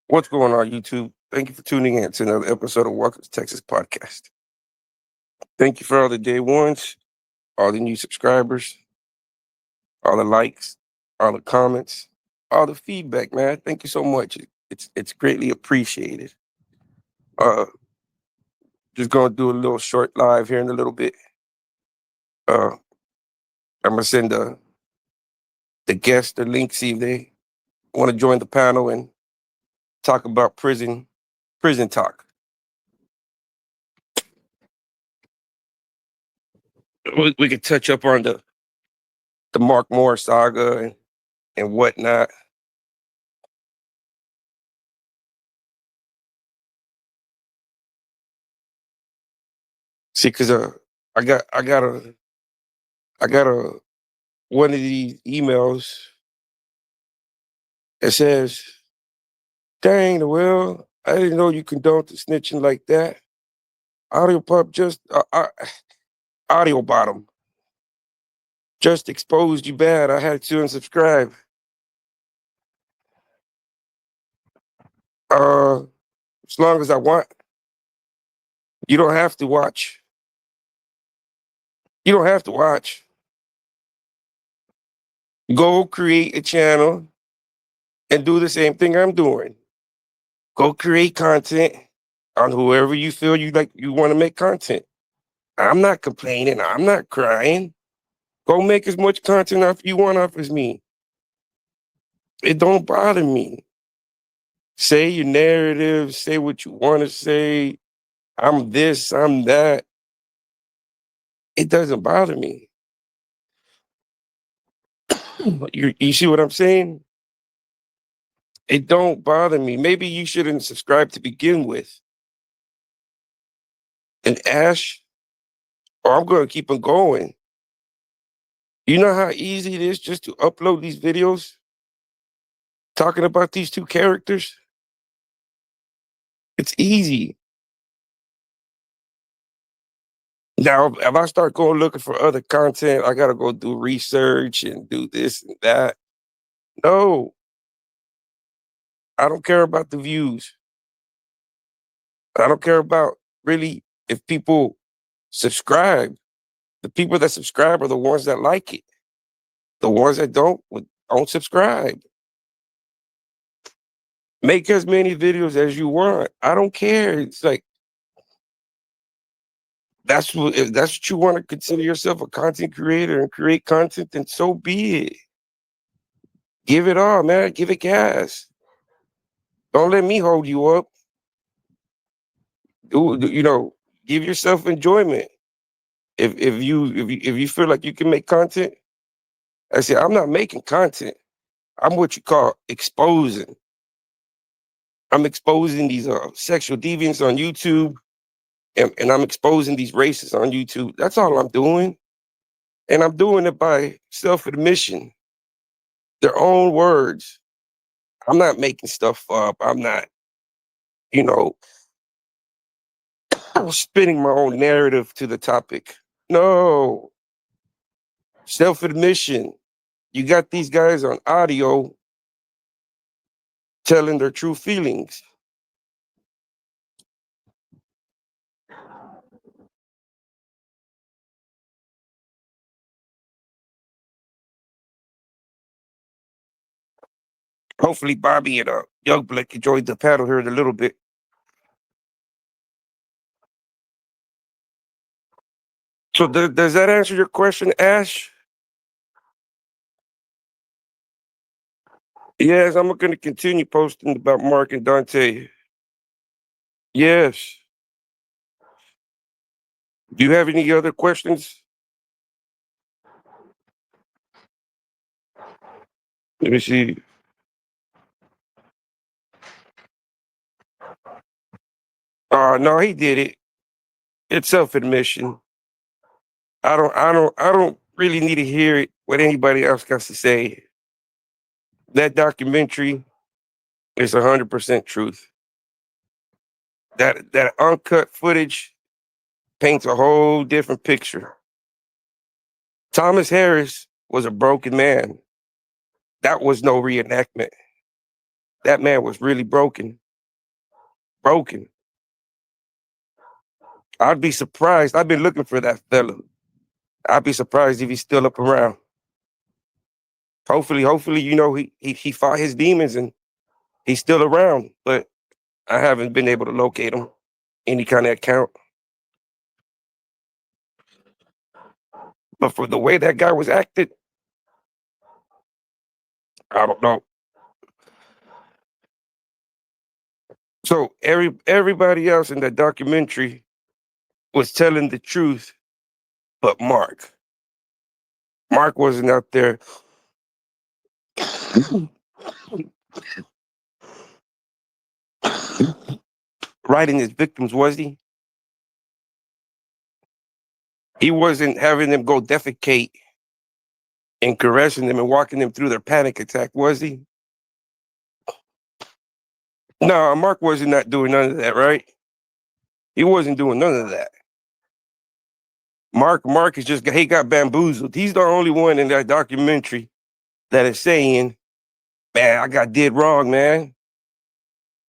What's going on, YouTube? Thank you for tuning in to another episode of Welcome to Texas Podcast. Thank you for all the day ones, all the new subscribers, all the likes, all the comments, all the feedback, man. Thank you so much. It's greatly appreciated. Uh, just gonna do a little short live here in a little bit. Uh, I'm gonna send the guests the link, see if they want to join the panel and talk about prison talk. We could touch up on the Mark Moore saga and whatnot. See, cause I got I got a I got a one of these emails that says, "Dang, well, I didn't know you condoned the snitching like that. Audio pop just audio bottom just exposed you bad. I had to unsubscribe. Uh, as long as I want, you don't have to watch. You don't have to watch. Go create a channel and do the same thing I'm doing. Go create content on whoever you feel you want to make content. I'm not complaining. I'm not crying. Go make as much content off you want off as me. It don't bother me. Say your narrative, say what you want to say. I'm this, I'm that. It doesn't bother me. You see what I'm saying? It don't bother me. Maybe you shouldn't subscribe to begin with. And Ash, or I'm going to keep on going. You know how easy it is just to upload these videos talking about these two characters? It's easy. Now, if I start going looking for other content, I gotta go do research and do this and that. No, I don't care about the views. I don't care about really if people subscribe. The people that subscribe are the ones that like it. The ones that don't subscribe. Make as many videos as you want. I don't care. It's like if that's what you want to consider yourself a content creator and create content, then so be it. Give it all, man. Give it gas. Don't let me hold you up. Give yourself enjoyment. If you feel like you can make content, I say I'm not making content. I'm what you call exposing. I'm exposing these sexual deviants on YouTube, and I'm exposing these racists on YouTube. That's all I'm doing, and I'm doing it by self-admission, their own words. I'm not making stuff up. I'm not, you know, spinning my own narrative to the topic. No, self-admission. You got these guys on audio telling their true feelings. Hopefully, Bobby and Youngblood can join the panel here in a little bit. So, does that answer your question, Ash? Yes, I'm going to continue posting about Mark and Dante. Yes. Do you have any other questions? Let me see. No, he did it. It's self-admission. I don't really need to hear it what anybody else got to say. That documentary is 100% truth. That uncut footage paints a whole different picture. Thomas Harris was a broken man. That was no reenactment. That man was really broken. Broken. I'd be surprised. I've been looking for that fella. I'd be surprised if he's still up around. Hopefully, he fought his demons and he's still around. But I haven't been able to locate him. Any kind of account. But for the way that guy was acted, I don't know. So everybody else in that documentary was telling the truth, but Mark. Mark wasn't out there writing his victims, was he? He wasn't having them go defecate and caressing them and walking them through their panic attack, was he? No, Mark wasn't not doing none of that, right? He wasn't doing none of that. Mark is just he got bamboozled. He's the only one in that documentary that is saying, "Man, I got did wrong, man.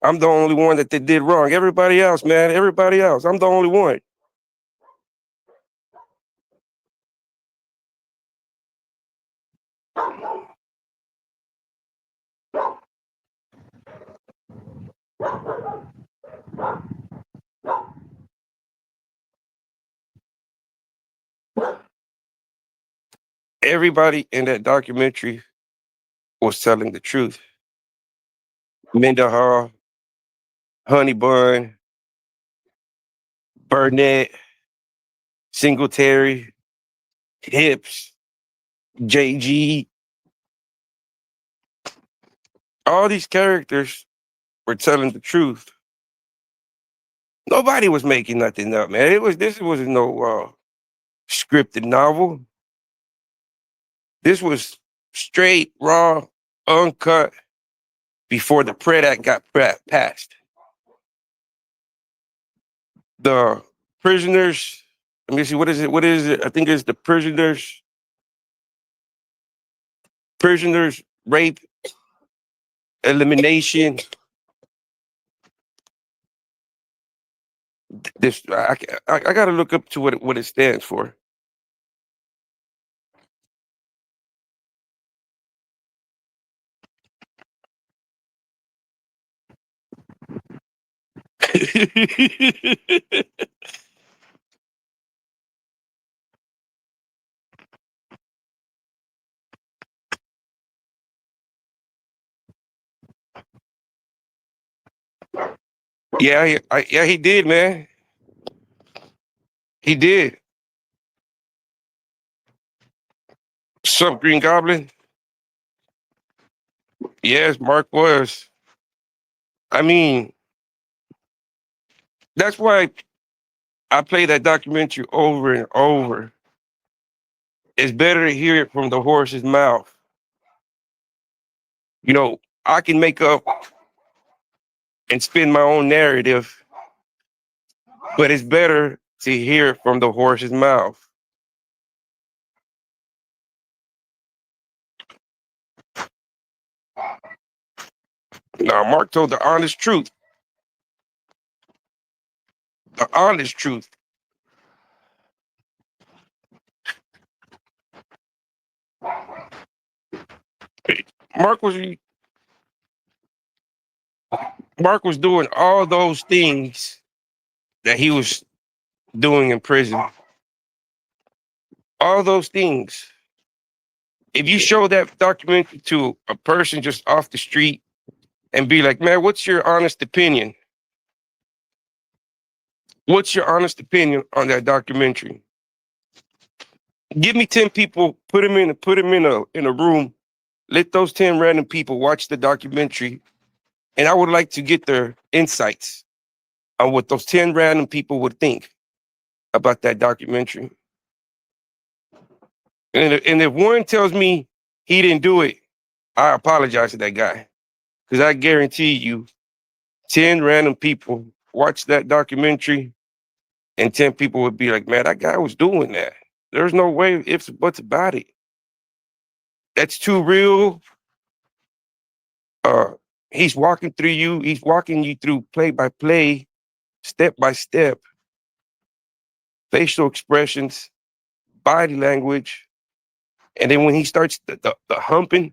I'm the only one that they did wrong. Everybody else, man, everybody else. I'm the only one." Everybody in that documentary was telling the truth. Mendenhall, Honey Bun, Burnett, Singletary, Hips, JG, all these characters were telling the truth. Nobody was making nothing up, man. This wasn't no scripted novel. This was straight, raw, uncut before the Pred Act got passed. The prisoners, let me see, what is it? What is it? I think it's the prisoners rape elimination. This I got to look up to what it stands for. Yeah, he did, man. He did. Sup, Green Goblin? Yes, Mark was. I mean, that's why I play that documentary over and over. It's better to hear it from the horse's mouth. I can make up and spin my own narrative, but it's better to hear it from the horse's mouth. Now, Mark told the honest truth. The honest truth. Mark was Mark was doing all those things that he was doing in prison. All those things. If you show that documentary to a person just off the street and be like, man, what's your honest opinion? What's your honest opinion on that documentary? Give me 10 people, put them in a room, let those 10 random people watch the documentary, and I would like to get their insights on what those 10 random people would think about that documentary. And if one tells me he didn't do it, I apologize to that guy. Because I guarantee you, 10 random people watch that documentary and 10 people would be like, man, that guy was doing that. There's no way ifs or buts about it. That's too real. He's walking through you. He's walking you through play by play, step by step, facial expressions, body language. And then when he starts the humping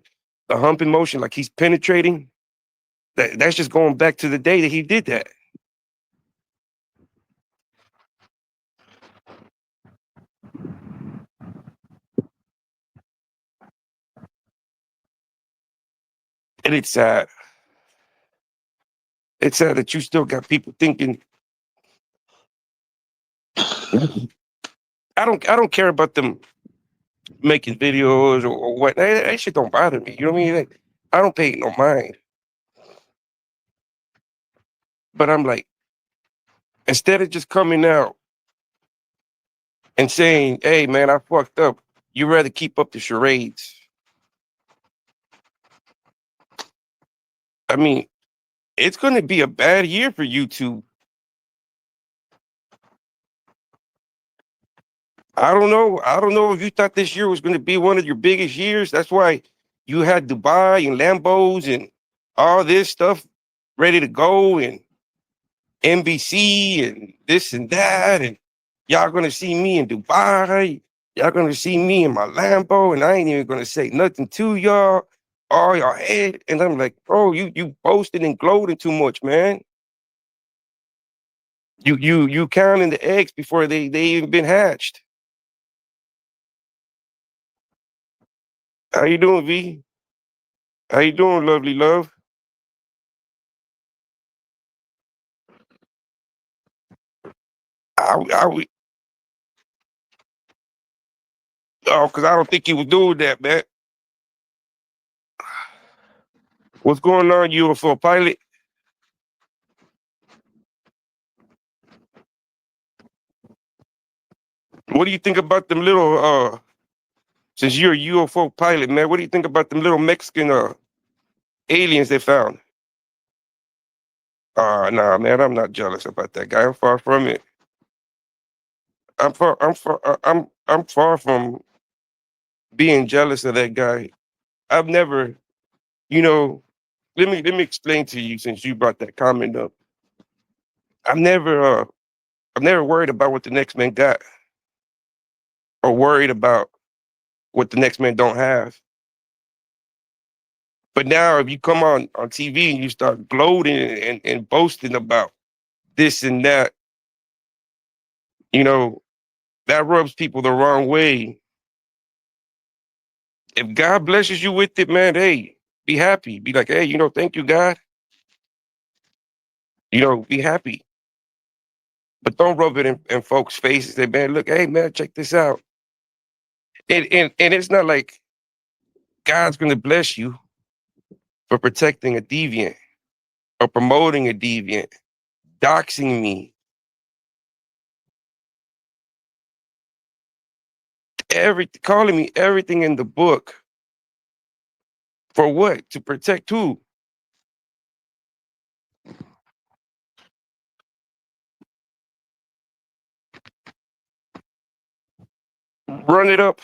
motion, like he's penetrating, that's just going back to the day that he did that. And it's sad. It's sad that you still got people thinking, I don't care about them making videos or what. That shit don't bother me. You know what I mean? Like, I don't pay no mind. But I'm like, instead of just coming out and saying, hey man, I fucked up, you rather keep up the charades. I mean, it's gonna be a bad year for YouTube. I don't know. I don't know if you thought this year was gonna be one of your biggest years. That's why you had Dubai and Lambos and all this stuff ready to go, and NBC and this and that, and y'all gonna see me in Dubai. Y'all gonna see me in my Lambo, and I ain't even gonna say nothing to y'all. All y'all head, and I'm like, bro, you boasting and gloating too much, man. You counting the eggs before they even been hatched. How you doing, V? How you doing, lovely love? I oh, because I don't think he was doing that, man. What's going on, UFO pilot? What do you think about them little since you're a UFO pilot, man, what do you think about them little Mexican aliens they found? Nah, man, I'm not jealous about that guy. I'm far from it. I'm far from being jealous of that guy. I've never, you know, let me explain to you since you brought that comment up. I've never uh I've never worried about what the next man got or worried about what the next man don't have. But now if you come on TV and you start gloating and boasting about this and that, you know, that rubs people the wrong way. If God blesses you with it, man, hey, be happy. Be like, hey, thank you, God. Be happy. But don't rub it in folks' faces. Say, man, look, hey, man, check this out. And it's not like God's gonna bless you for protecting a deviant or promoting a deviant, doxing me, calling me everything in the book. For what? To protect who? Run it up.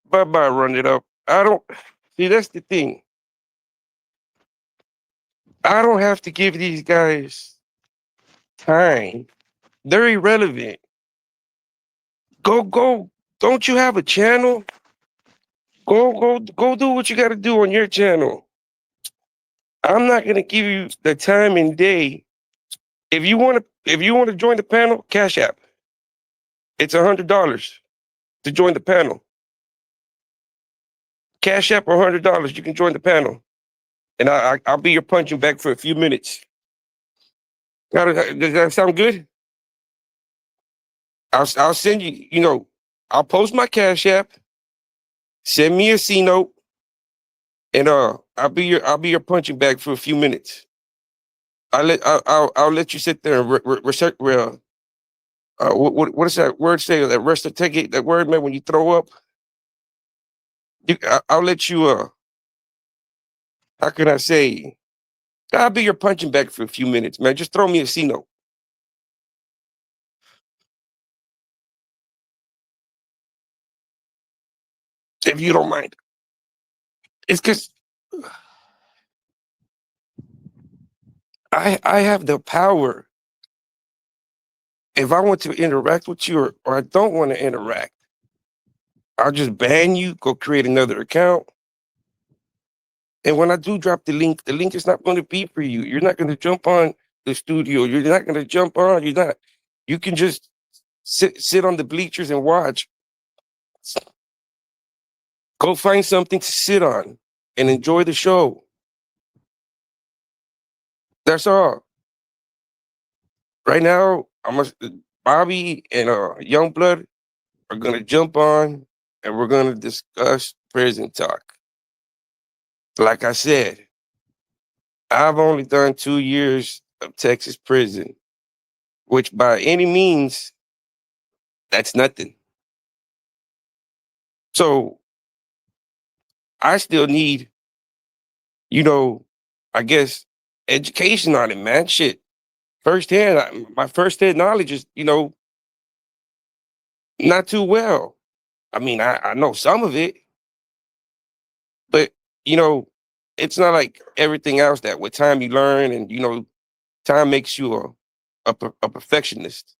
Bye bye, run it up. I don't see that's the thing. I don't have to give these guys time. They're irrelevant. Go. Don't you have a channel? Go do what you gotta do on your channel. I'm not gonna give you the time and day. If you wanna join the panel, Cash App. It's $100 to join the panel. Cash App or $100, you can join the panel. And I'll be your punching bag for a few minutes. Does that sound good? I'll send you, I'll post my Cash App, send me a C note, and I'll be your punching bag for a few minutes. I'll let you sit there and research. What does that word say? That rest take it. That word, man. When you throw up, I'll let you. How can I say? I'll be your punching bag for a few minutes, man. Just throw me a C note if you don't mind. It's because I have the power. If I want to interact with you or I don't want to interact, I'll just ban you, go create another account. And when I do drop the link is not going to be for you. You're not going to jump on the studio. You're not going to jump on. You're not. You can just sit on the bleachers and watch. Go find something to sit on and enjoy the show. That's all. Right now, Bobby and Youngblood are gonna jump on and we're gonna discuss prison talk. Like I said, I've only done 2 years of Texas prison, which by any means, that's nothing. So I still need, you know, I guess education on it, man. Shit. Firsthand, my firsthand knowledge is, not too well. I mean, I know some of it, but you know, it's not like everything else that with time you learn, and time makes you a perfectionist.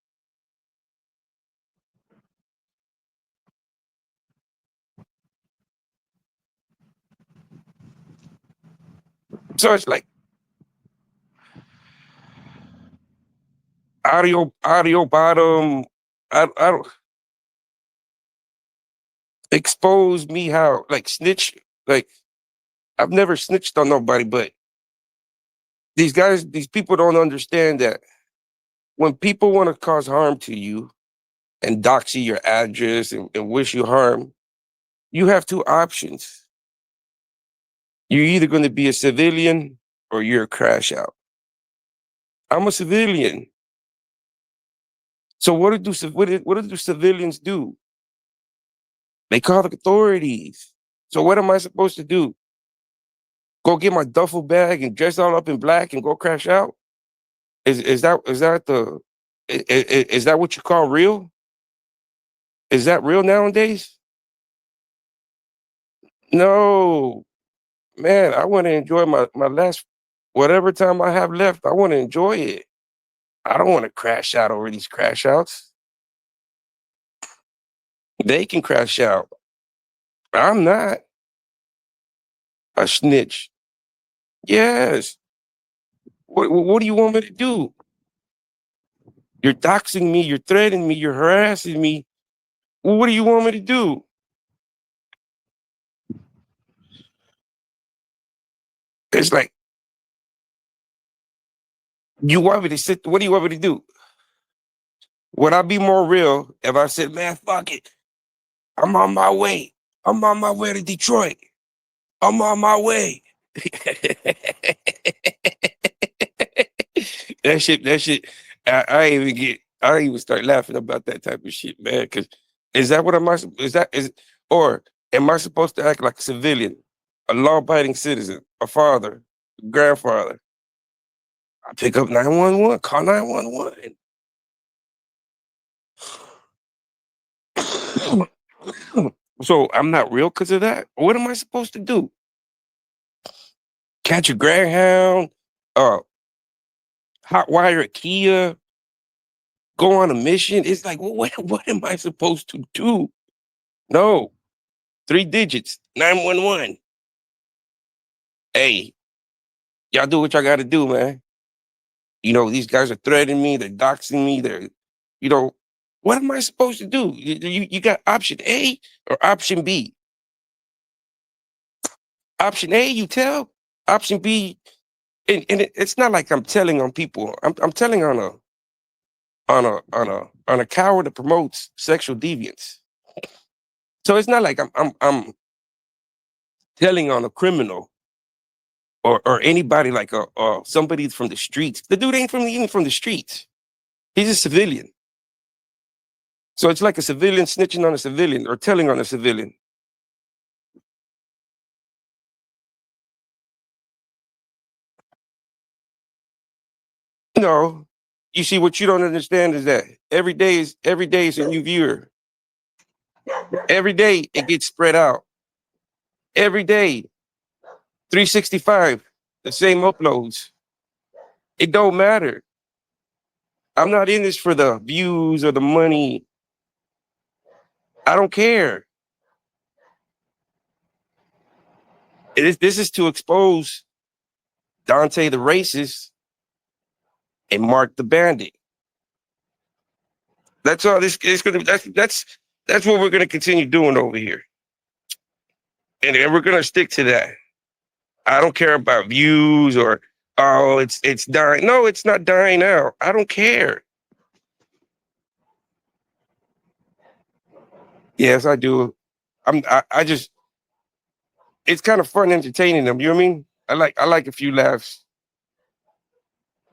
So it's like audio bottom. I don't expose me how like snitch. Like I've never snitched on nobody, but these people don't understand that when people want to cause harm to you and doxy your address and wish you harm, you have two options. You're either going to be a civilian or you're a crash out. I'm a civilian. So what do civilians do? They call the authorities. So what am I supposed to do? Go get my duffel bag and dress all up in black and go crash out? Is that what you call real? Is that real nowadays? No, man. I want to enjoy my last whatever time I have left. I want to enjoy it. I don't want to crash out over these crash outs. They can crash out. I'm not a snitch. Yes. What do you want me to do? You're doxing me, you're threatening me, you're harassing me. Well, what do you want me to do? It's like, you want me to sit, what do you want me to do? Would I be more real if I said, man, fuck it. I'm on my way. I'm on my way to Detroit. I'm on my way. that shit, I ain't even I ain't even start laughing about that type of shit, man. Cause is that what am I, or am I supposed to act like a civilian, a law abiding citizen, a father, grandfather? I pick up 911, call 911. So I'm not real because of that. What am I supposed to do? Catch a Greyhound, uh, hot wire a Kia, go on a mission? It's like, well, what am I supposed to do? No, 3 digits, 911. Hey, y'all do what y'all got to do, man. These guys are threatening me. They're doxing me. You know, what am I supposed to do? You got option A or option B? Option A, you tell. Option B, and it's not like I'm telling on people. I'm telling on a coward that promotes sexual deviance. So it's not like I'm telling on a criminal or anybody like somebody from the streets. The dude ain't even from the streets. He's a civilian. So it's like a civilian snitching on a civilian or telling on a civilian. No, you see what you don't understand is that every day is a new viewer. Every day it gets spread out. Every day, 365, the same uploads. It don't matter. I'm not in this for the views or the money. I don't care. This is to expose Dante the racist and Mark the bandit. That's all this is gonna be. That's what we're gonna continue doing over here. And we're gonna stick to that. I don't care about views or oh, it's dying. No, it's not dying out. I don't care. Yes, I do. I just it's kind of fun entertaining them. You know what I mean? I like a few laughs.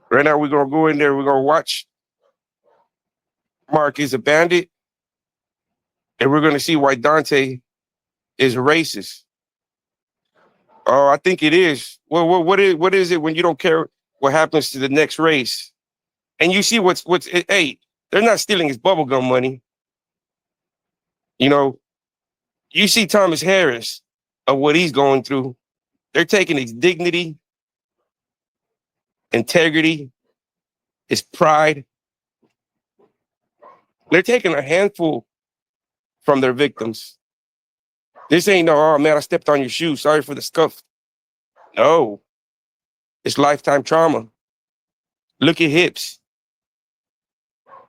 Right now we're gonna go in there, we're gonna watch Mark is a bandit, and we're gonna see why Dante is racist. Oh, I think it is. Well, what is it when you don't care what happens to the next race? And you see hey, they're not stealing his bubblegum money. You know, you see Thomas Harris of what he's going through. They're taking his dignity, integrity, his pride. They're taking a handful from their victims. This ain't no, oh man, I stepped on your shoe. Sorry for the scuff. No, it's lifetime trauma. Look at Hips.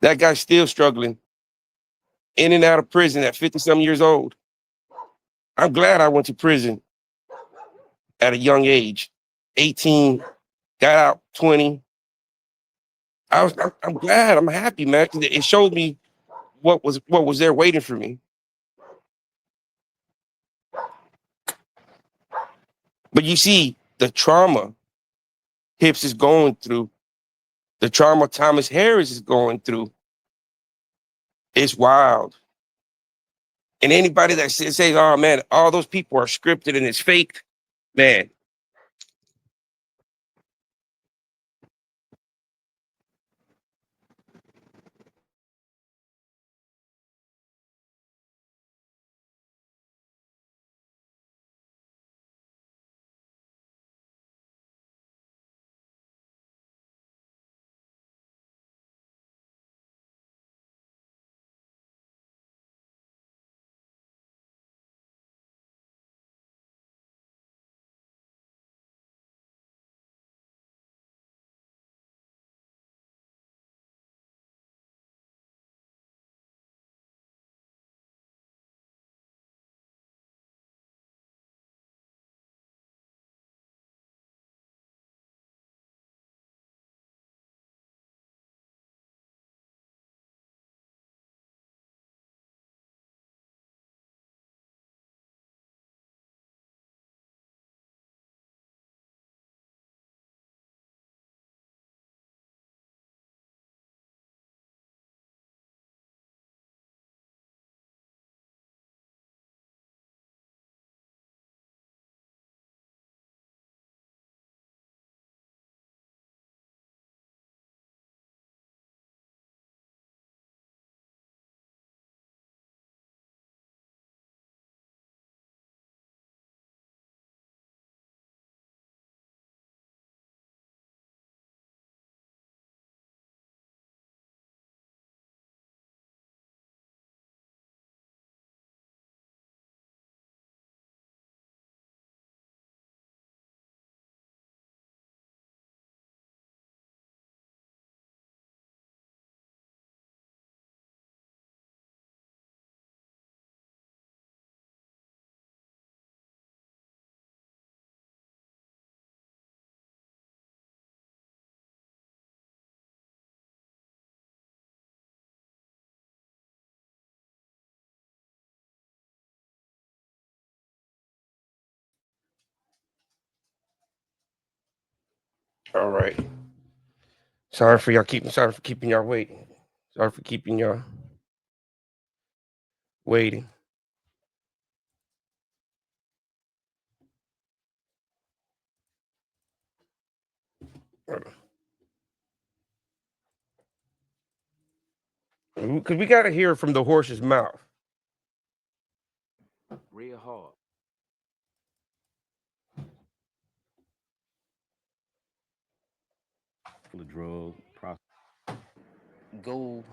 That guy's still struggling, in and out of prison at 50 some years old. I'm glad I went to prison at a young age, 18, got out 20. I'm glad. I'm happy, man. 'Cause it showed me what was there waiting for me. But you see, the trauma Hips is going through, the trauma Thomas Harris is going through, it's wild. And anybody that says, "Oh man, all those people are scripted and it's fake," man. All right. Sorry for keeping y'all waiting. Sorry for keeping y'all waiting. Because we got to hear from the horse's mouth. Real hard. Go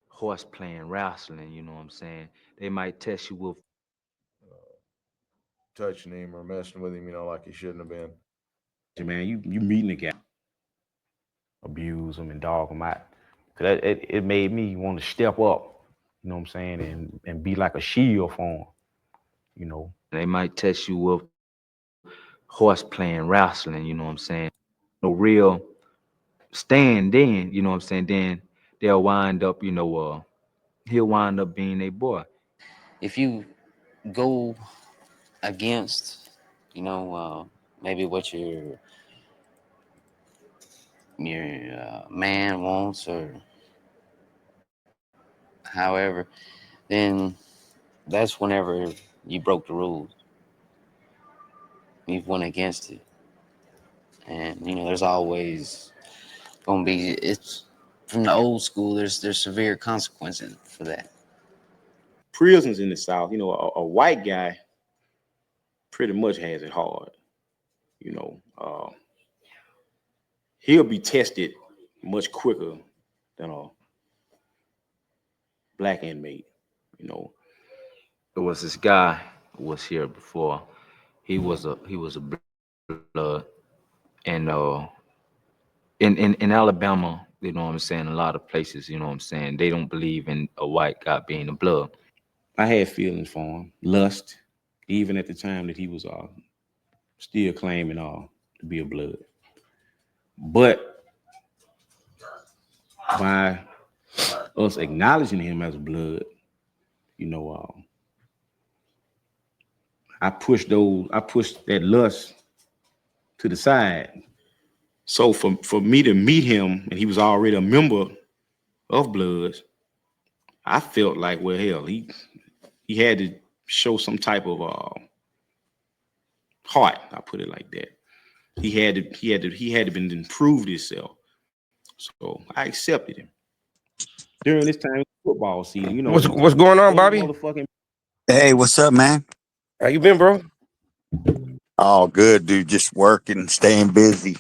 horse playing, wrestling, you know what I'm saying? They might test you with touching him or messing with him, like he shouldn't have been. they might test you with horse playing, wrestling, you know what I'm saying? No real stand then, you know what I'm saying? Then they'll wind up, he'll wind up being a boy. If you go against, maybe what your man wants or however, then that's whenever you broke the rules. You've went against it, and there's always gonna be it's from the old school. There's severe consequences for that. Prisons in the South, a white guy pretty much has it hard. You know, he'll be tested much quicker than a black inmate. You know, It was this guy who was here before. He was a blood, and in Alabama, you know what I'm saying. A lot of places, you know what I'm saying. They don't believe in a white guy being a blood. I had feelings for him, lust, even at the time that he was still claiming to be a blood. But by us acknowledging him as a blood, you know, I pushed that lust to the side. So for me to meet him and he was already a member of Bloods, I felt like, well, hell, he had to show some type of heart. I put it like that. He had to been improved himself. So I accepted him during this time of football season. What's going on, One Bobby? motherfucking Hey, what's up, man? How you been, bro? Oh, good, dude. Just working, staying busy.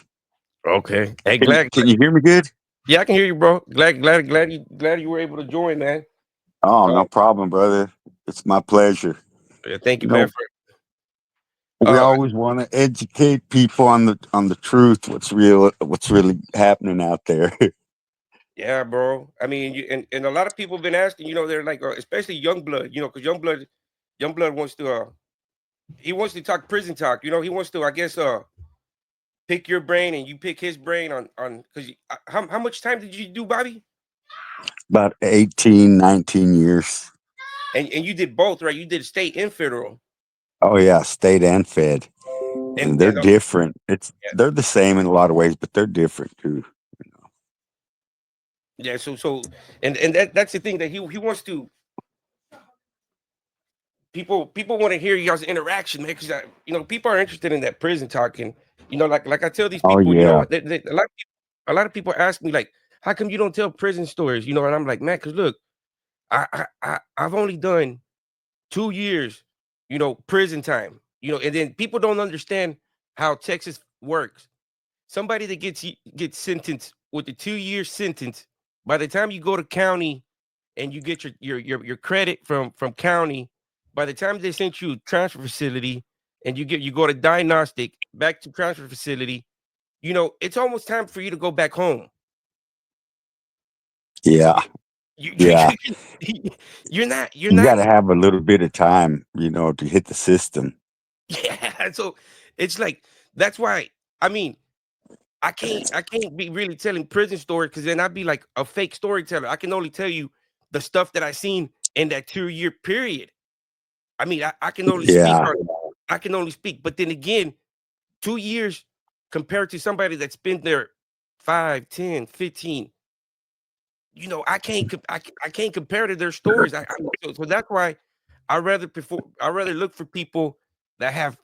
Okay. Hey, Can you, glad. can you hear me good? Yeah, I can hear you, bro. Glad you were able to join, man. Oh, Uh, no problem, brother. It's my pleasure. yeah, thank You you, man. know, we always want to educate people on the truth, what's really happening out there. Yeah, bro. I mean, and a lot of people have been asking. They're like, especially Youngblood. Because Youngblood wants to. He wants to talk prison talk. He wants to. I guess. Pick your brain and you pick his brain on because how much time did you do, Bobby? About 18, 19 years. And you did both, right? You did state and federal. Oh yeah, state and fed. And And they're and different. yeah, They're the same in a lot of ways, but they're different too. yeah. So and that's the thing that he wants to. People want to hear y'all's interaction, man. Because people are interested in that prison talking. Like I tell these Oh people, yeah. a lot of people ask me like, how come you don't tell prison stories? And I'm like, man, because look, I've only done 2 years, prison time, and then people don't understand how Texas works. Somebody that gets sentenced with a 2 year sentence, by the time you go to county and you get your credit from county, by the time they sent you transfer facility and you go to diagnostic back to transfer facility, it's almost time for you to go back home. Yeah. You, Yeah. you're You got not. to have a little bit of time, to hit the system. Yeah, so it's like that's why. I mean, I can't be really telling prison story because then I'd be like a fake storyteller. I can only tell you the stuff that I seen in that 2 year period. I mean, I can only speak Yeah. on I can only speak, but then again, 2 years compared to somebody that's been there 5, 10, 15. I can't compare to their stories. So that's why I rather look for people that have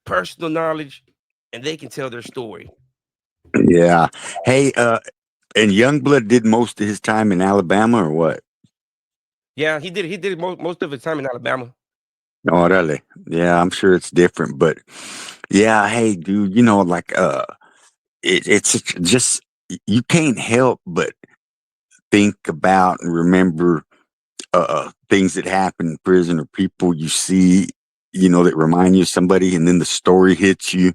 personal knowledge and they can tell their story. Yeah. Hey, and Youngblood did most of his time in Alabama or what? Yeah, he did most of his time in Alabama. Oh, really? Yeah, I'm sure it's different, but yeah, hey, dude, like it's just, you can't help but think about and remember things that happen in prison, or people you see, that remind you of somebody, and then the story hits you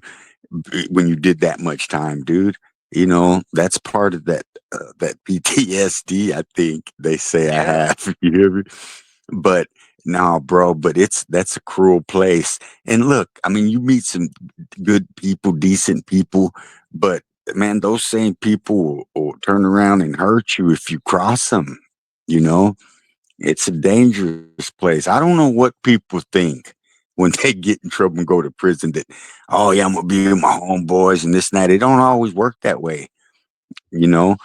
when you did that much time, dude. That's part of that PTSD. I think they say I Yeah. have. You hear me? But no, bro. But that's a cruel place. And look, I mean, you meet some good people, decent people, but man, those same people will turn around and hurt you if you cross them. You know, it's a dangerous place. I don't know what people think when they get in trouble and go to prison, that, oh yeah, I'm gonna be with my homeboys and this and that. It don't always work that way, you know.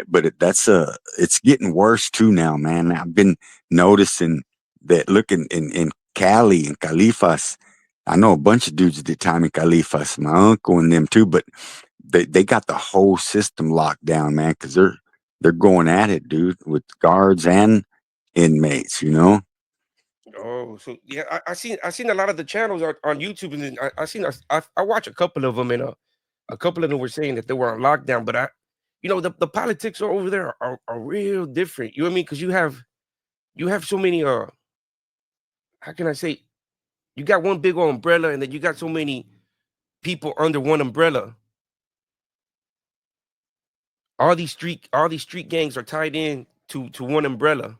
But it's getting worse too now, man. I've been noticing that. Look in Cali and Califas. I know a bunch of dudes that did time in Califas, my uncle and them too, but they got the whole system locked down, man, because they're going at it, dude, with guards and inmates, Oh, so yeah, I seen a lot of the channels on YouTube, and then I seen I watch a couple of them, and a couple of them were saying that they were on lockdown, but the politics are over there are real different. You know what I mean? Because you have so many how can I say, you got one big old umbrella, and then you got so many people under one umbrella. All these street gangs are tied in to one umbrella.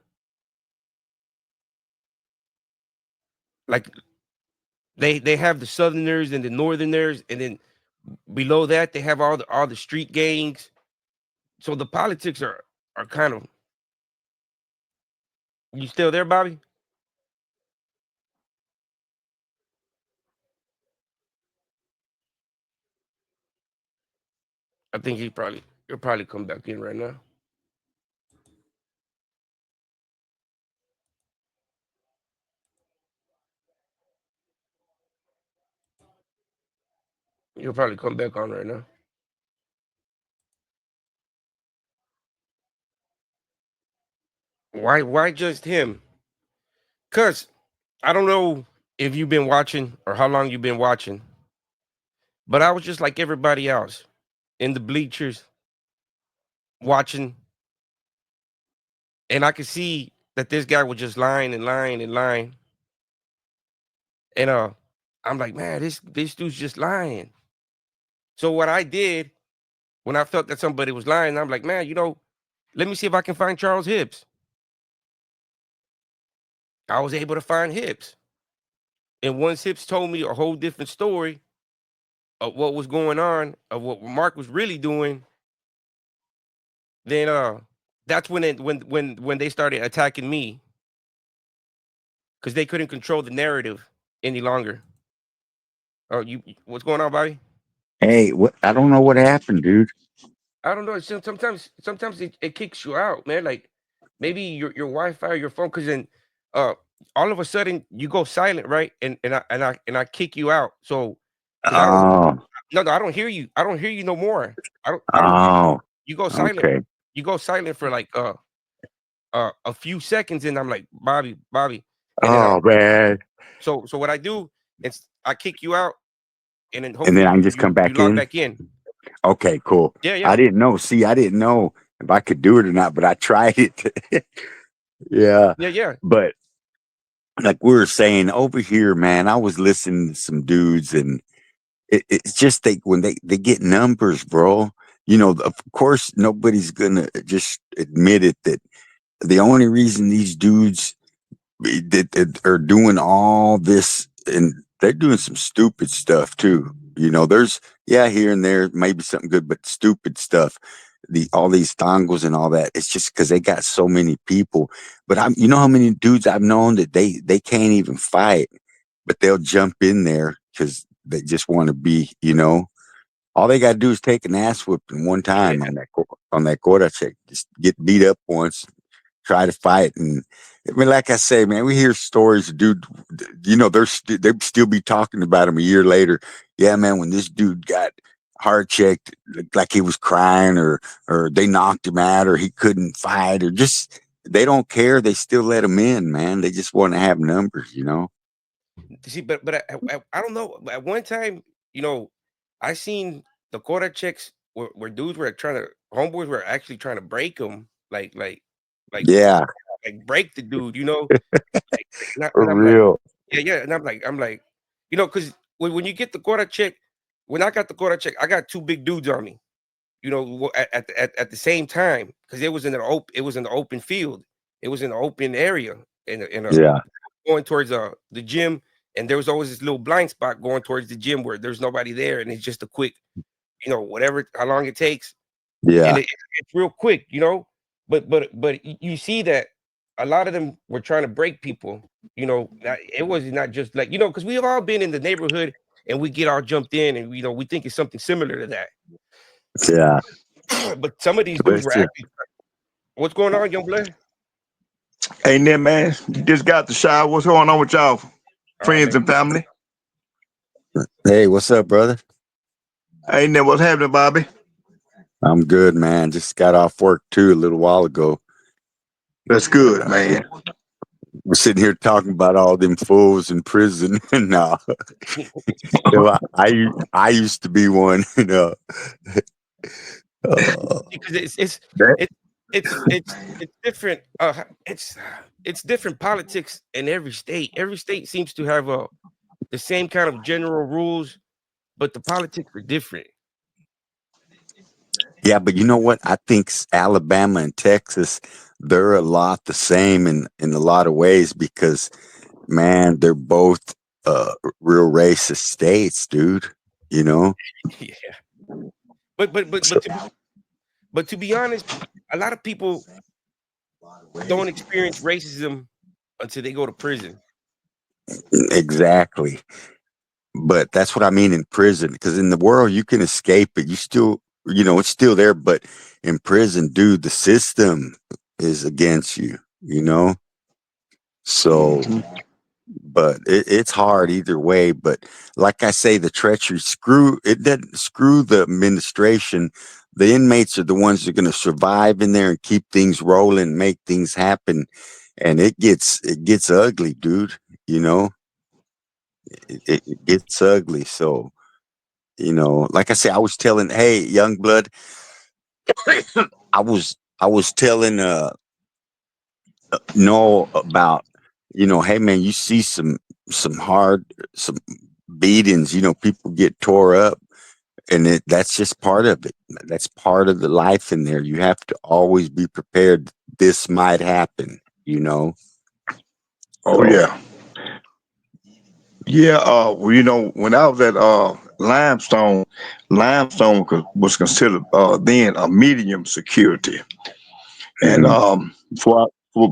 Like they have the Southerners and the Northerners, and then below that they have all the street gangs. So the politics are kind of. You still there, Bobby? I think he'll probably come back in right now. He'll probably come back on right now. Why just him? Cause I don't know if you've been watching or how long you've been watching, but I was just like everybody else in the bleachers watching, and I could see that this guy was just lying and lying and lying. And I'm like, man, this dude's just lying. So what I did when I felt that somebody was lying, I'm like, man, let me see if I can find Charles Hibbs. I was able to find Hibbs. And once Hibbs told me a whole different story of what was going on, of what Mark was really doing, then that's when they started attacking me, because they couldn't control the narrative any longer. Oh, what's going on, Bobby? Hey, I don't know what happened, dude. I don't know. Sometimes it kicks you out, man. Like maybe your Wi-Fi or your phone, because then uh all of a sudden you go silent, right? And I kick you out. So because I don't Oh, no, I don't hear you. I don't hear you no more. I don't hear you. oh, You go silent. okay. You go silent for like a few seconds, and I'm like, Bobby, and then Oh man. so what I do is I kick you out, and then And then hopefully I can you just come you you back log in. back in. Okay, cool. Yeah, I yeah. didn't know. See, I didn't know if I could do it or not, but I tried it. Yeah. Yeah, yeah. But like we were saying over here, man, I was listening to some dudes, and it's just when they get numbers, bro. Of course, nobody's gonna just admit it, that the only reason these dudes that are doing all this, and they're doing some stupid stuff too. There's, yeah, here and there maybe something good, but stupid stuff. All these tangos and all that. It's just because they got so many people. But you know how many dudes I've known that they can't even fight, but they'll jump in there because they just want to be. All they got to do is take an ass whipping one Yeah. time on that quarter check. Just get beat up once, try to fight. And I mean, like I say, man, we hear stories, dude. They'd still be talking about him a year later. Yeah, man, when this dude got hard checked, looked like he was crying, or they knocked him out, or he couldn't fight, or just they don't care. They still let him in, man. They just want to have numbers. See, but I don't know. At one time, I seen the quarter checks where dudes were trying to homeboys were actually trying to break him, like Yeah, break the dude, for and I'm like, real. yeah, yeah, and I'm like, because when you get the quarter check, when I got the quarter check, I got two big dudes on me, at the same time, because it was in the open field, it was in the open area, in a Yeah, going towards the gym, and there was always this little blind spot going towards the gym where there's nobody there, and it's just a quick, whatever how long it takes, and yeah, it's real quick, but you see that a lot of them were trying to break people, it was not just like, because we've all been in the neighborhood and we get all jumped in and we think it's something similar to that. yeah. But some of these But dudes it's were just, actually, what's going on, young blood? Ain't there, man? You just got the shower. What's going on with y'all, Oh friends man. and family? hey, what's up, brother? Ain't there? What's happening, Bobby? I'm good, man. Just got off work too a little while ago. That's good, man. We're sitting here talking about all them fools in prison. No, I used to be one. Because That, it's it's different. It's different politics in every state. Every state seems to have the same kind of general rules, but the politics are different. Yeah, but you know what? I think Alabama and Texas, they're a lot the same in a lot of ways because, man, they're both real racist states, dude. You know? Yeah, but to be honest, a lot of people don't experience racism until they go to prison. Exactly. But that's what I mean in prison, because in the world you can escape it. You still, it's still there. But in prison, dude, the system is against you. So, mhm. but it's hard either way. But like I say, the treachery, screw it. Doesn't screw the administration. The inmates are the ones that are going to survive in there and keep things rolling, make things happen. And it gets ugly, dude. You know, it gets ugly. So, like I say, I was telling, hey, young blood, I was telling Noel about, hey man, you see some beatings, people get tore up, and that's just part of it. That's part of the life in there. You have to always be prepared. This might happen. Oh So yeah, yeah. Well, when I was at Limestone was considered then a medium security, and mhm.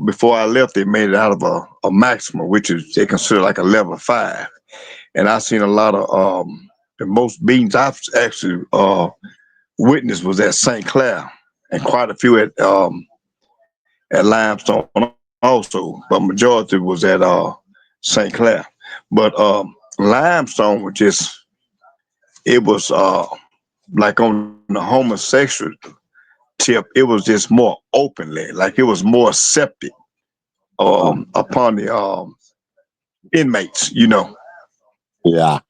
before I left, they made it out of a maximum, which is they consider like a level 5. And I seen a lot of the most beatings I've actually witnessed was at St. Clair, and quite a few at Limestone also, but majority was at St. Clair. But Limestone was just it was like on the homosexual tip, it was just more openly, like it was more accepted upon the inmates. Yeah.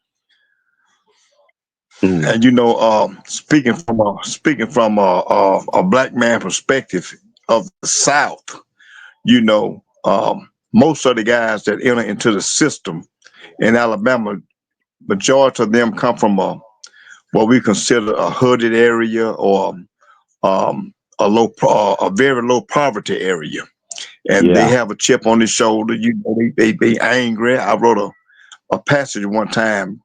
Mm. And speaking from a black man perspective of the South, most of the guys that enter into the system in Alabama, majority of them come from what we consider a hooded area or a very low poverty area, and they Yeah. have a chip on their shoulder. They angry. I wrote a passage one time.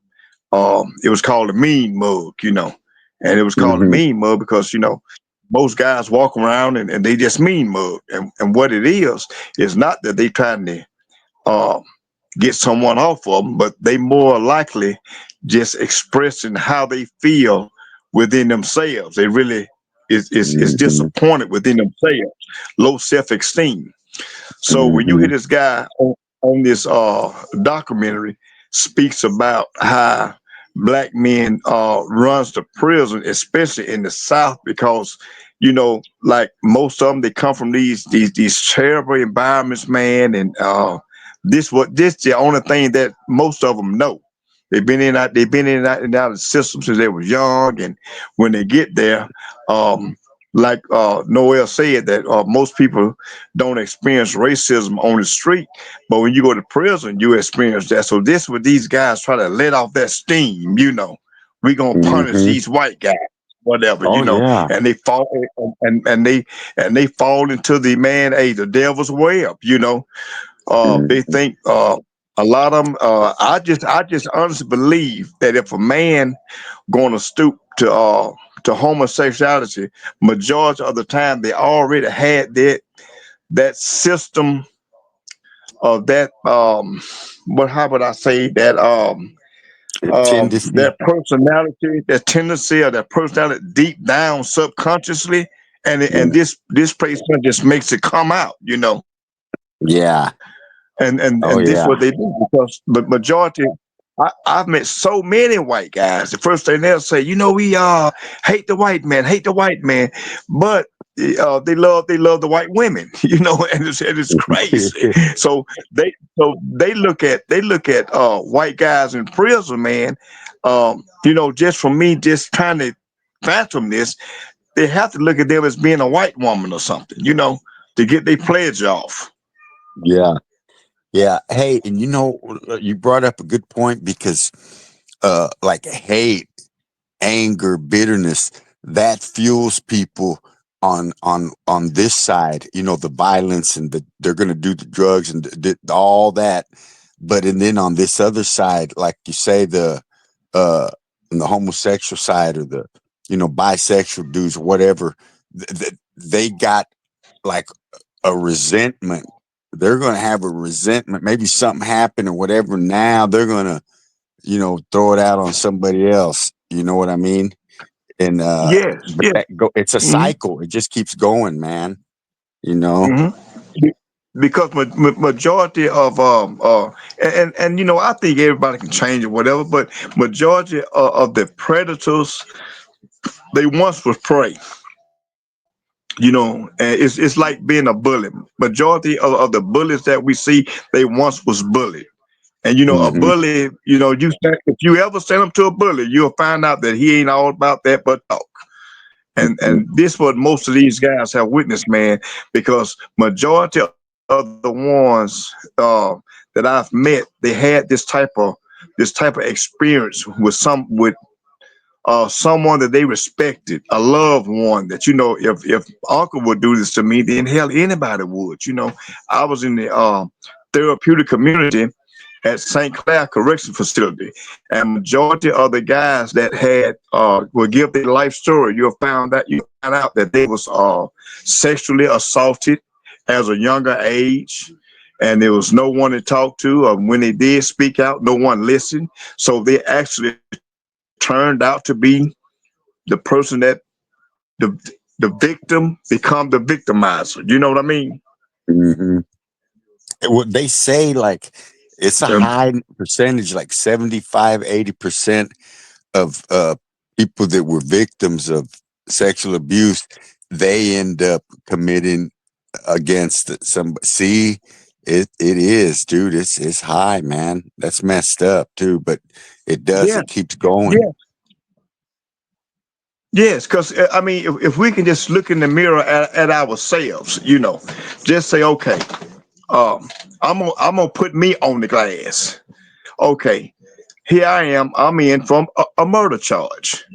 It was called the mean mug. And it was called the Hmm. mean mug because, most guys walk around and they just mean mug. And what it is not that they trying to uh, get someone off of them, but they more likely just expressing how they feel within themselves. They really is Hmm. disappointed within themselves, low self-esteem. So when you hear Hmm. this guy on this documentary speaks about how black men runs the prison, especially in the South, because like most of them, they come from these terrible environments, man, and this the only thing that most of them know. They've been in and out of the system since they was young, and when they get there, um, like Noel said, that most people don't experience racism on the street, but when you go to prison, you experience that. So this what these guys try to let off that steam, we gonna punish Hmm. these white guys, whatever, Oh yeah. and they fall and they fall into the devil's web. They Hmm. think a lot of them. I just honestly believe that if a man going to stoop to homosexuality, majority of the time they already had that system of that what how would I say that Tendency. that personality, that tendency or that personality deep down subconsciously, and Yeah. this place just makes it come out. Yeah. And Oh this yeah. what they do because the majority. I've met so many white guys. The first thing they'll say, we hate the white man, but they love the white women, and it's crazy. So they look at white guys in prison, man. Just for me, just trying to fathom this, they have to look at them as being a white woman or something, to get their pledge off. Yeah. Yeah. Hey, and you brought up a good point because like hate, anger, bitterness, that fuels people on this side, the violence and they're going to do the drugs and all that. But and then on this other side, like you say, uh on the homosexual side or the bisexual dudes, whatever, they got like a resentment. They're going to have a resentment. Maybe something happened or whatever. Now they're going to, throw it out on somebody else. You know what I mean? And Yes, but yes. it's a Mhm. cycle. It just keeps going, man. You know. hmm Because majority of and I think everybody can change or whatever, but majority of the predators they once was prey. And it's like being a bully. Majority of the bullies that we see, they once was bullied. And a Hmm. bully, if you ever send them to a bully, you'll find out that he ain't all about that but talk. And this what most of these guys have witnessed, man, because majority of the ones that I've met, they had this type of experience with someone that they respected, a loved one that if uncle would do this to me, then hell anybody would. I was in the therapeutic community at St. Clair Correction Facility, and majority of the guys that had will give their life story. You find out that they was sexually assaulted as a younger age, and there was no one to talk to. Or when they did speak out, no one listened. So they actually turned out to be the person that the the victim become the victimizer. You know what I mean? Hmm. What they say, like it's a Um, high percentage, like 75, 80% of people that were victims of sexual abuse, they end up committing against some. See, it is, dude. It's high, man. That's messed up too, but yeah, it keeps going. yeah. Yes, because I mean, if we can just look in the mirror at ourselves, just say, okay, um, I'm gonna put me on the glass. Okay, here I am. I'm in from a murder charge.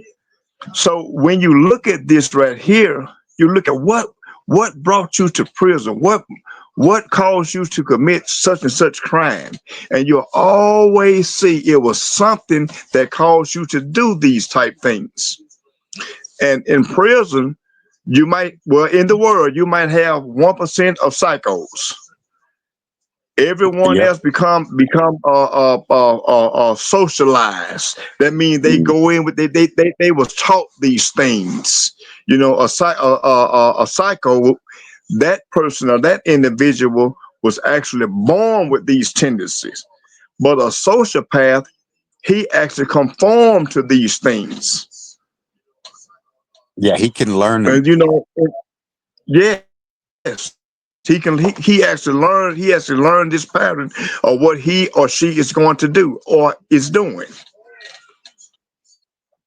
So when you look at this right here, you look at what brought you to prison, what caused you to commit such and such crime, and you'll always see it was something that caused you to do these type things. And in prison, in the world, you might have 1% of psychos. Everyone Yep. else become socialized. That means they Mm. go in with they was taught these things. A psycho, that person or that individual was actually born with these tendencies. But a sociopath, he actually conformed to these things. Yeah, he can learn them. And yes, He actually learned. He has to learn this pattern of what he or she is going to do or is doing.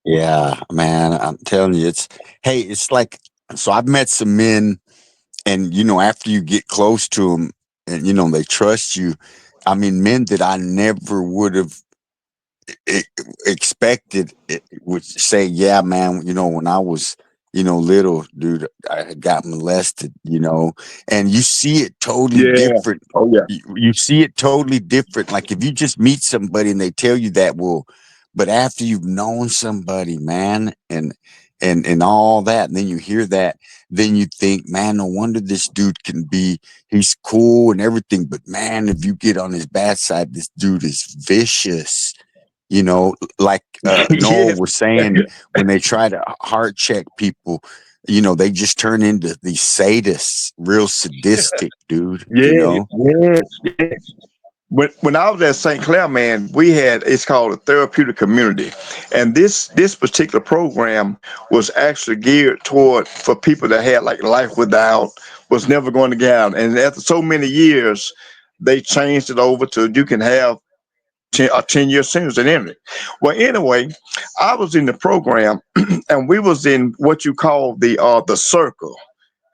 Yeah, man, I'm telling you, it's like, so I've met some men, and after you get close to them, and they trust you. I mean, men that I never would have e- expected it would say, yeah, man, when I was, little, dude, I had got molested, and you see it totally Yeah. different. Oh yeah. You see it totally different. Like if you just meet somebody and they tell you that, well, but after you've known somebody, man, and all that, and then you hear that, then you think, man, no wonder this dude he's cool and everything. But man, if you get on his bad side, this dude is vicious. Like Noah Yes. was saying, when they try to heart check people, they just turn into these sadists, real sadistic, dude. Yes. Yes. Yes. When I was at St. Clair, man, it's called a therapeutic community, and this particular program was actually geared toward for people that had like life without, was never going to get out, and after so many years, they changed it over to you can have a 10-year sentence and in it. Well, anyway, I was in the program, and we was in what you call the circle.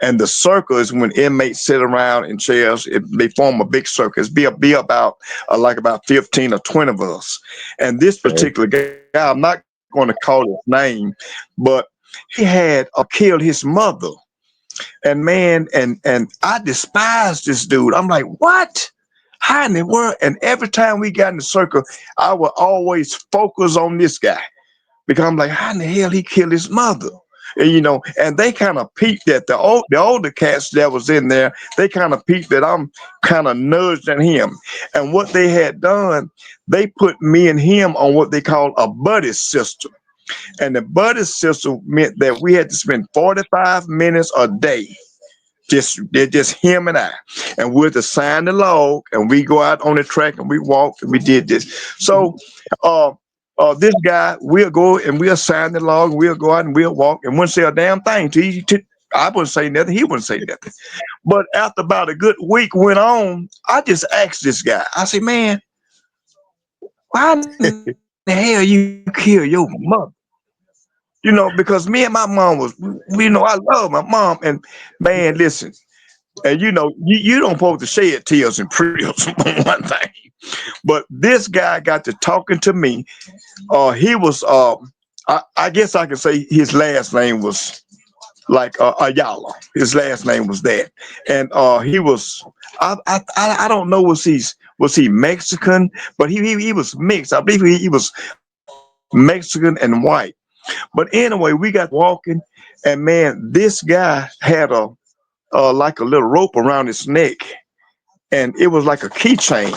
And the circle is when inmates sit around in chairs. They form a big circle. Be about like about 15 or 20 of us. And this Okay. particular guy, I'm not going to call his name, but he had killed his mother. And man, and I despised this dude. I'm like, what? How in the world? And every time we got in the circle, I would always focus on this guy because I'm like, how in the hell he killed his mother? And, and they kind of peeped at the older cats that was in there. They kind of peeped that I'm kind of nudging him. And what they had done, they put me and him on what they call a buddy system. And the buddy system meant that we had to spend 45 minutes a day. Just him and I, and we're to sign the log, and we go out on the track and we walk and we did this. So, this guy, we'll go and we'll sign the log, we'll go out and we'll walk, and wouldn't say a damn thing I wouldn't say nothing, he wouldn't say nothing. But after about a good week went on, I just asked this guy. I said, "Man, why in the hell you kill your mother?" Because me and my mom I love my mom, and man, listen. And you don't supposed to shed tears in prison on one thing. But this guy got to talking to me. He was I guess I could say his last name was like Ayala. His last name was that. And he was I don't know was he Mexican, but he was mixed. I believe he was Mexican and white. But anyway, we got walking, and man, this guy had a like a little rope around his neck, and it was like a keychain.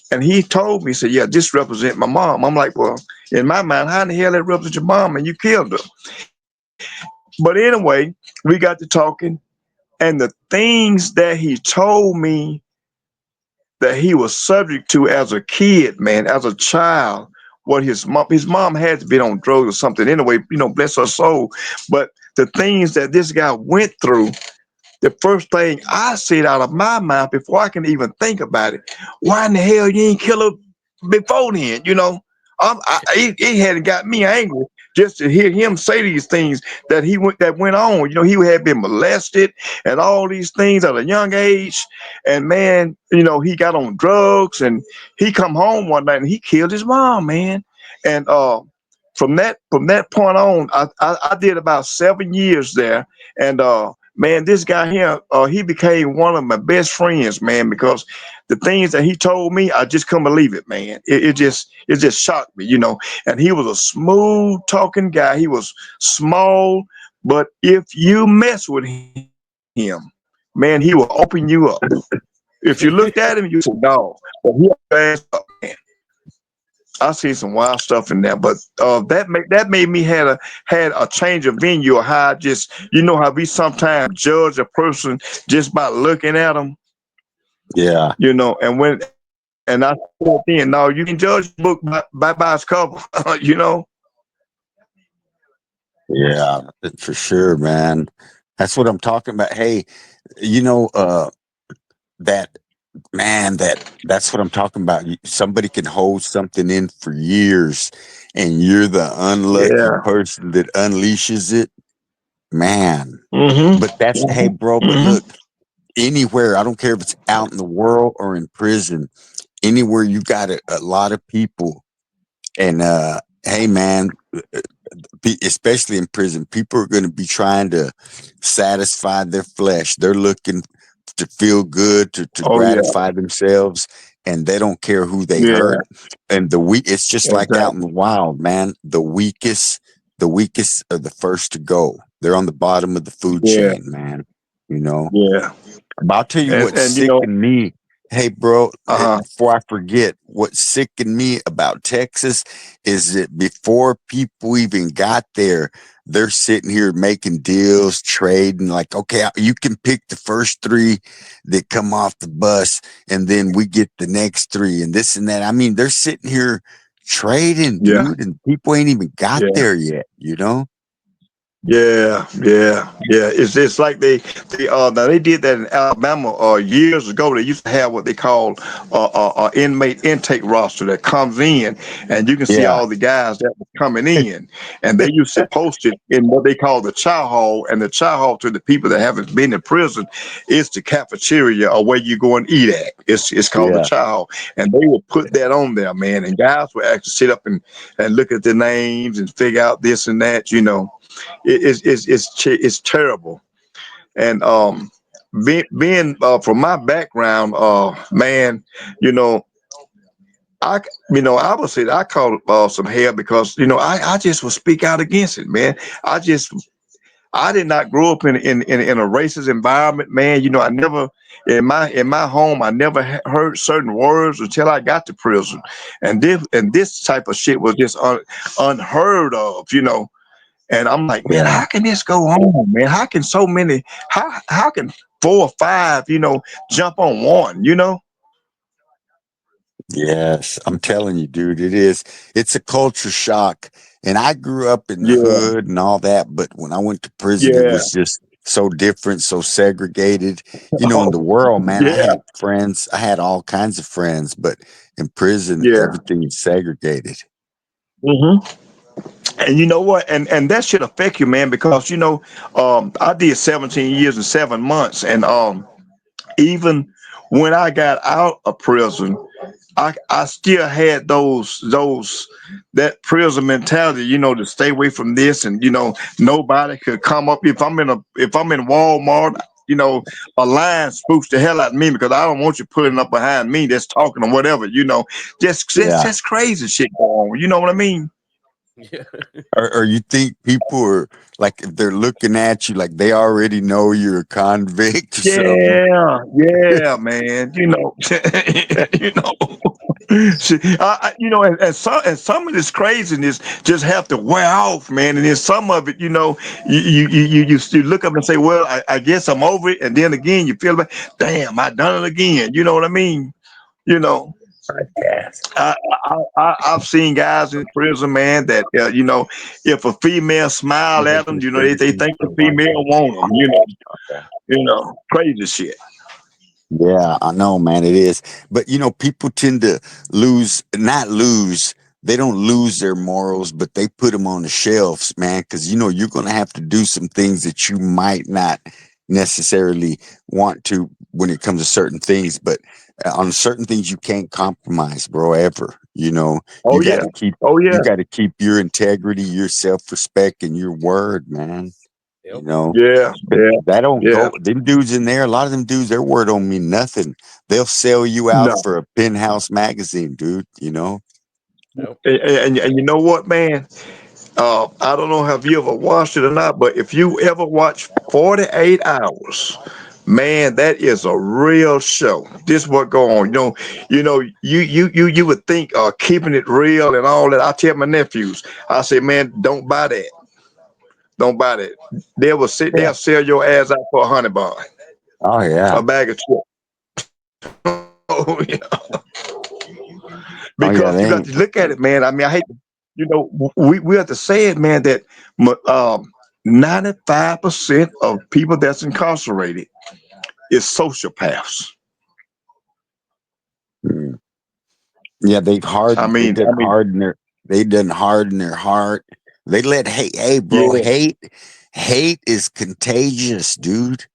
And he told me, he said, "Yeah, this represent my mom." I'm like, "Well, in my mind, how in the hell that represent your mom and you killed her?" But anyway, we got to talking, and the things that he told me that he was subject to as a kid, man, as a child, what his mom had to be on drugs or something. Anyway, bless her soul. But the things that this guy went through, the first thing I said out of my mouth before I can even think about it, why in the hell you ain't kill her before then? It had got me angry just to hear him say these things that went on. He had been molested and all these things at a young age, and man, he got on drugs, and he come home one night and he killed his mom, man. And from that point on, I did about 7 years there, and man, this guy here, he became one of my best friends, man, because the things that he told me, I just couldn't believe it, man. It just shocked me. And he was a smooth talking guy. He was small, but if you mess with him, man, he will open you up. If you looked at him, you say, "No," but he ass up, man. I seen some wild stuff in there, but that made me had a change of venue of how I just how we sometimes judge a person just by looking at them, Yeah. and I said then, no, you can judge a book by its cover, Yeah, for sure, man. That's what I'm talking about. Hey, you know, uh, that man, that's what I'm talking about. Somebody can hold something in for years, and you're the unlucky Yeah. person that unleashes it, man. But that's hey, Mm-hmm. bro. But Mm-hmm. look, anywhere, I don't care if it's out in the world or in prison, anywhere you got a lot of people, and hey, man, especially in prison, people are going to be trying to satisfy their flesh. They're looking to feel good, to Oh yeah. gratify themselves, and they don't care who they Yeah. hurt. And the weak, it's just like out in Exactly. the wild, man. The weakest are the first to go. They're on the bottom of the food Yeah. chain, man. You know. Yeah. But I'll tell you what And you know. sickened me. Hey, bro, Uh-huh. before I forget, what sickened me about Texas is that before people even got there, they're sitting here making deals, trading. Like, okay, you can pick the first three that come off the bus, and then we get the next three, and this and that. I mean, they're sitting here trading, Yeah. dude, and people ain't even got Yeah. there yet, you know? Yeah, yeah, yeah. It's like they now they did that in Alabama years ago. They used to have what they call inmate intake roster that comes in, and you can see Yeah, all the guys that were coming in, and they used to post it in what they call the chow hall. And the chow hall to the people that haven't been in prison is the cafeteria or where you go and eat at. It's called the yeah, chow hall, and they would put that on there, man. And guys would actually sit up and look at the names and figure out this and that, you know. It's terrible. And being from my background, man, you know, I would say that I called some hell because I just would speak out against it, man. I did not grow up in a racist environment, man. I never in my home I never heard certain words until I got to prison, and this type of shit was just unheard of. And I'm like, man, yeah. how can this go on, man? How can so many, how can four or five, jump on one? Yes, I'm telling you, dude, it is. It's a culture shock. And I grew up in the Yeah, hood and all that, but when I went to prison, it yeah. was just so different, so segregated. In the Oh, world, man, I yeah, had friends, I had all kinds of friends, but in prison, yeah. everything is segregated. hmm And you know what? And that should affect you, man, because I did 17 years and 7 months, and even when I got out of prison, I still had those that prison mentality, to stay away from this, and nobody could come up if I'm in Walmart, a line spooks the hell out of me because I don't want you pulling up behind me that's talking or whatever, just Yeah. just crazy shit going on. You know what I mean? Yeah. Or you think people are like, if they're looking at you like they already know you're a convict or something? Yeah, yeah, man. You know. See, and some of this craziness just have to wear off, man. And then some of it, you look up and say, well, I guess I'm over it. And then again, you feel like, damn, I done it again. You know what I mean? You know, I've seen guys in prison, man, that if a female smile at them, they think the female want them. Crazy shit. Yeah, I know, man, it is. But people tend to not lose. They don't lose their morals, but they put them on the shelves, man, because you're going to have to do some things that you might not necessarily want to when it comes to certain things. But on certain things, you can't compromise, bro, ever. You Oh got yeah. to keep Oh yeah. you got to keep your integrity, your self-respect, and your word, man. You Yep. know. Yeah. 'Cause Yeah. that don't Yeah. go. Them dudes in there, a lot of them dudes, their word don't mean nothing. They'll sell you out No. for a penthouse magazine, dude. Yep. And you know what, man? I don't know if you ever watched it or not, but if you ever watch 48 Hours, man, that is a real show. This what go on. You would think keeping it real and all that. I tell my nephews, I say, man, don't buy that. Don't buy that. Yeah. They'll sell your ass out for a honey bun, Oh yeah. a bag of chips. Oh yeah. Oh yeah. Because you They got ain't. to look at it, man. I mean, I hate, we have to say it, man, that 95% of people that's incarcerated is sociopaths. Yeah, I they mean, didn't harden their heart. They let hate. Hey, bro, yeah, hate is contagious, dude.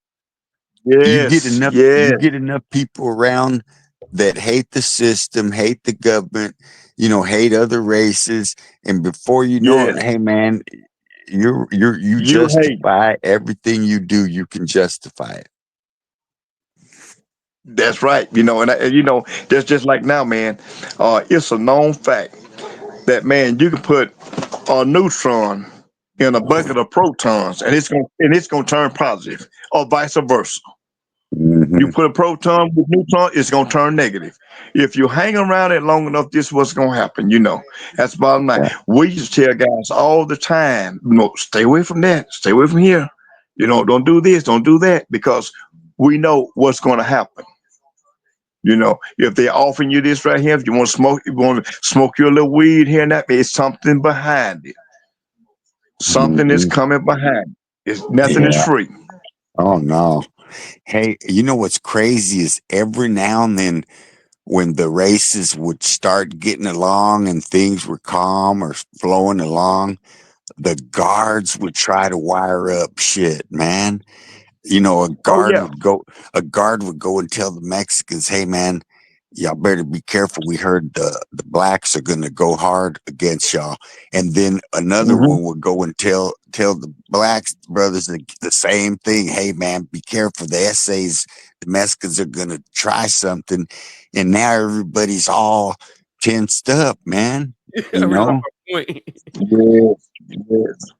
yes, You yeah, get enough people around that hate the system, hate the government, hate other races, and before you know it, yes. hey man, you You hate. justify everything you do. You can justify it. That's right. And that's just like now, man. It's a known fact that, man, you can put a neutron in a bucket of protons, and it's gonna turn positive, or vice versa. You Hmm. put a proton with neutron, it's gonna turn negative. If you hang around it long enough, this is what's gonna happen. That's the bottom line. Yeah. We used to tell guys all the time, stay away from that, stay away from here. Don't do this, don't do that, because we know what's gonna happen. If they're offering you this right here, if you want to smoke your little weed here and that, it's something behind it. Something is Hmm. coming behind it. Nothing is Yeah. free. Oh no. Hey, you know what's crazy is every now and then when the races would start getting along and things were calm or flowing along, the guards would try to wire up shit, man. Oh yeah. A guard would go and tell the Mexicans, hey man, y'all better be careful. We heard the blacks are gonna go hard against y'all. And then another Hmm. one would go and tell the blacks brothers the same thing. Hey man, be careful. The essays, the Mexicans are gonna try something. And now everybody's all tensed up, man. You Everybody know? on point. Yes. Yes.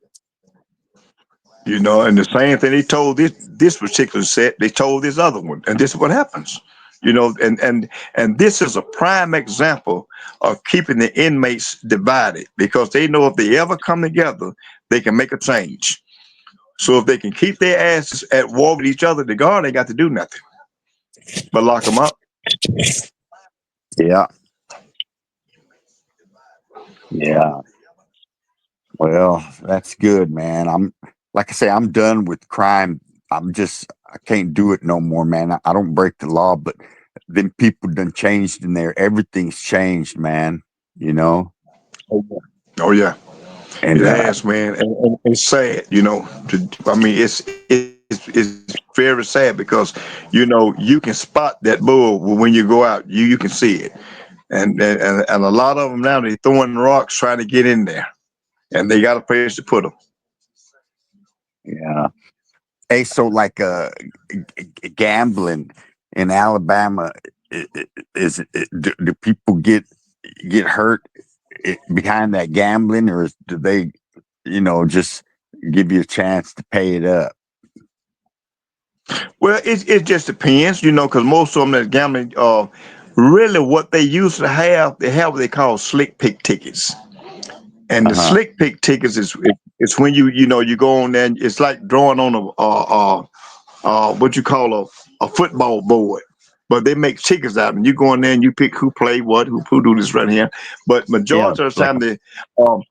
And the same thing they told this particular set, they told this other one, and this is what happens. And this is a prime example of keeping the inmates divided, because they know if they ever come together, they can make a change. So if they can keep their asses at war with each other, the guard ain't got to do nothing but lock them up. Yeah. Yeah. Well, that's good, man. Like I say, I'm done with crime. I can't do it no more, man. I don't break the law, but then people done changed in there. Everything's changed, man. You know, Oh yeah. Oh yeah. It and has, man, and it's sad. I mean, it's very sad, because you can spot that bull when you go out. You can see it, and a lot of them now, they throwing rocks trying to get in there, and they got a place to put them. yeah. Hey, so like gambling in Alabama, do people get hurt behind that gambling, or do they, just give you a chance to pay it up? Well, it just depends, because most of them that gambling, really what they used to have, they have what they call slick pick tickets. And Uh the huh. slick pick tickets is when you go on there, and it's like drawing on what you call a football board. But they make tickets out, and you go in there and you pick who play what, who do this right here. But Yeah, majority of the like time, um,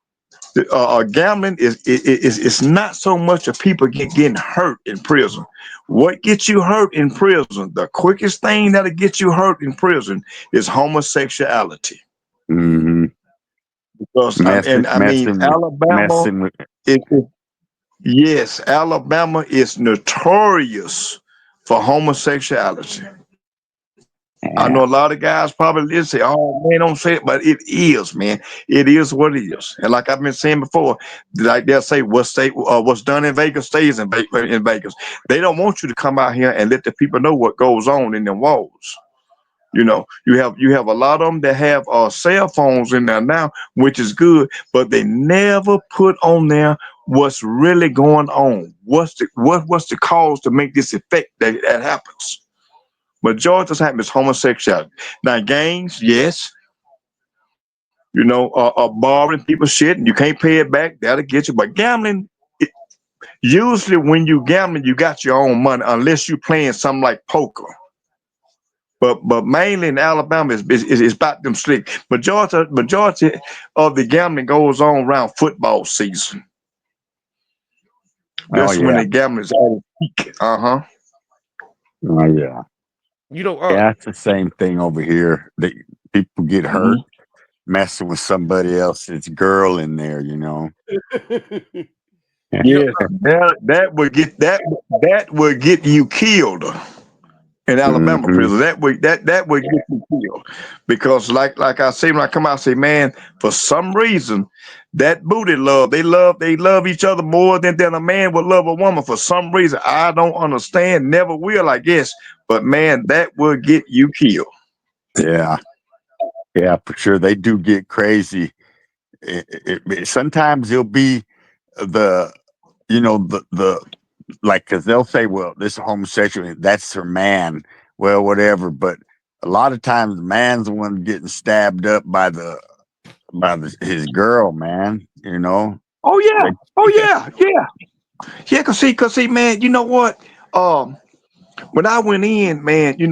the gambling is not so much of people getting hurt in prison. What gets you hurt in prison? The quickest thing that'll get you hurt in prison is homosexuality. hmm Because I mean, messing with Alabama, messing with. yes, Alabama is notorious for homosexuality. I know Yeah. a lot of guys probably did say, "Oh man, don't say it," but it is, man. It is what it is. And like I've been saying before, like they'll say, what's done in Vegas stays in Vegas." They don't want you to come out here and let the people know what goes on in the walls. You have a lot of them that have cell phones in there now, which is good, but they never put on there what's really going on. What's the cause to make this effect that happens? Majority of the time, it's homosexuality. Now, gangs, yes, borrowing people's shit and you can't pay it back, that'll get you. But gambling, usually when you gambling, you got your own money, unless you're playing something like poker. But mainly in Alabama, it's about them slick. Majority of the gambling goes on around football season. Oh That's when yeah. the gambling is at its peak. Uh huh. Oh yeah. You know, Yeah, it's the same thing over here. People get hurt Mhm. messing with somebody else's girl in there, you know. You know, Yes, that would get you killed in Alabama Hmm. prison. That would get you killed because like I say when I come out, I say, man, for some reason that booty love each other more than a man would love a woman. For some reason I don't understand, never will, I guess. But man, that would get you killed. Yeah, yeah, for sure. They do get crazy. Sometimes it'll be the, the like, because they'll say, well, this is homosexual, that's her man. Well, whatever. But a lot of times, the man's the one getting stabbed up his girl, man. You know, Oh yeah, they, oh yeah. Cause see, man, you know what? Um, when I went in, man, you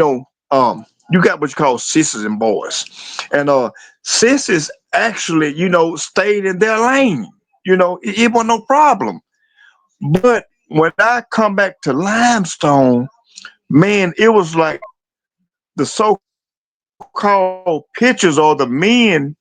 got what you call sisters and boys, and sisters actually, stayed in their lane. It wasn't no problem. But when I come back to Limestone, man, it was like the so-called pictures or the men